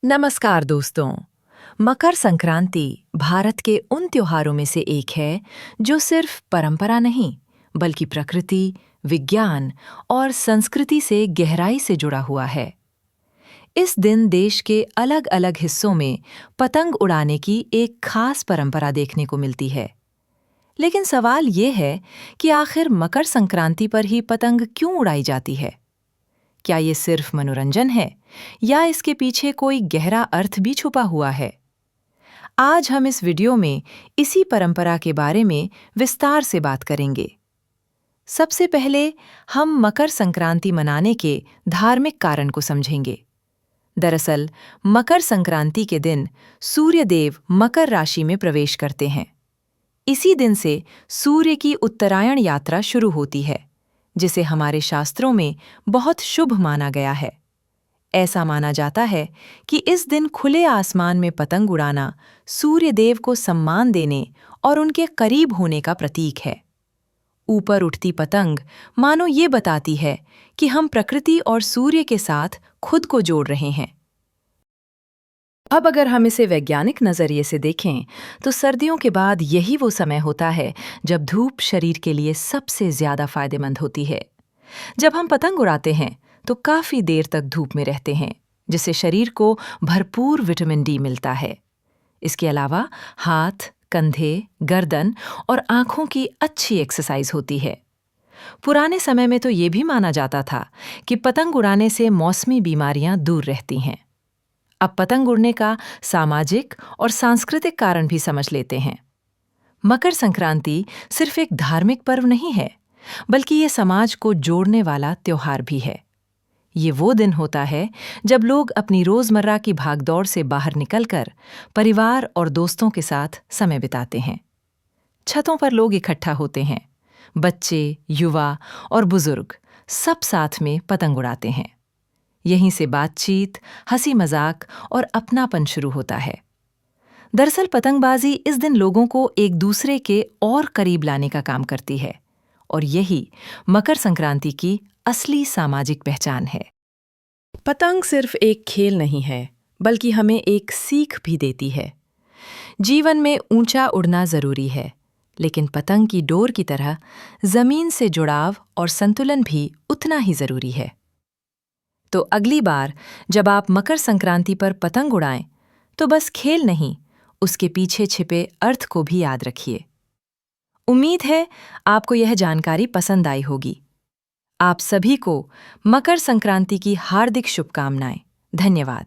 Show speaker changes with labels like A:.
A: नमस्कार दोस्तों। मकर संक्रांति भारत के उन त्योहारों में से एक है जो सिर्फ परंपरा नहीं बल्कि प्रकृति, विज्ञान और संस्कृति से गहराई से जुड़ा हुआ है। इस दिन देश के अलग-अलग हिस्सों में पतंग उड़ाने की एक खास परंपरा देखने को मिलती है। लेकिन सवाल ये है कि आखिर मकर संक्रांति पर ही पतंग क्यों उड़ाई जाती है? क्या ये सिर्फ मनोरंजन है या इसके पीछे कोई गहरा अर्थ भी छुपा हुआ है? आज हम इस वीडियो में इसी परंपरा के बारे में विस्तार से बात करेंगे। सबसे पहले हम मकर संक्रांति मनाने के धार्मिक कारण को समझेंगे। दरअसल मकर संक्रांति के दिन सूर्य देव मकर राशि में प्रवेश करते हैं। इसी दिन से सूर्य की उत्तरायण यात्रा शुरू होती है, जिसे हमारे शास्त्रों में बहुत शुभ माना गया है। ऐसा माना जाता है कि इस दिन खुले आसमान में पतंग उड़ाना सूर्य देव को सम्मान देने और उनके करीब होने का प्रतीक है। ऊपर उठती पतंग मानो ये बताती है कि हम प्रकृति और सूर्य के साथ खुद को जोड़ रहे हैं। अब अगर हम इसे वैज्ञानिक नजरिए से देखें तो सर्दियों के बाद यही वो समय होता है जब धूप शरीर के लिए सबसे ज्यादा फायदेमंद होती है। जब हम पतंग उड़ाते हैं तो काफी देर तक धूप में रहते हैं, जिससे शरीर को भरपूर विटामिन डी मिलता है। इसके अलावा हाथ, कंधे, गर्दन और आंखों की अच्छी एक्सरसाइज होती है। पुराने समय में तो ये भी माना जाता था कि पतंग उड़ाने से मौसमी बीमारियां दूर रहती हैं। अब पतंग उड़ने का सामाजिक और सांस्कृतिक कारण भी समझ लेते हैं। मकर संक्रांति सिर्फ एक धार्मिक पर्व नहीं है, बल्कि ये समाज को जोड़ने वाला त्योहार भी है। ये वो दिन होता है जब लोग अपनी रोजमर्रा की भागदौड़ से बाहर निकलकर परिवार और दोस्तों के साथ समय बिताते हैं। छतों पर लोग इकट्ठा होते हैं। बच्चे, युवा और बुजुर्ग सब साथ में पतंग उड़ाते हैं। यहीं से बातचीत, हंसी मजाक और अपनापन शुरू होता है। दरअसल पतंगबाजी इस दिन लोगों को एक दूसरे के और करीब लाने का काम करती है, और यही मकर संक्रांति की असली सामाजिक पहचान है। पतंग सिर्फ एक खेल नहीं है, बल्कि हमें एक सीख भी देती है। जीवन में ऊंचा उड़ना जरूरी है, लेकिन पतंग की डोर की तरह जमीन से जुड़ाव और संतुलन भी उतना ही जरूरी है। तो अगली बार जब आप मकर संक्रांति पर पतंग उड़ाएं, तो बस खेल नहीं, उसके पीछे छिपे अर्थ को भी याद रखिए। उम्मीद है आपको यह जानकारी पसंद आई होगी। आप सभी को मकर संक्रांति की हार्दिक शुभकामनाएं। धन्यवाद।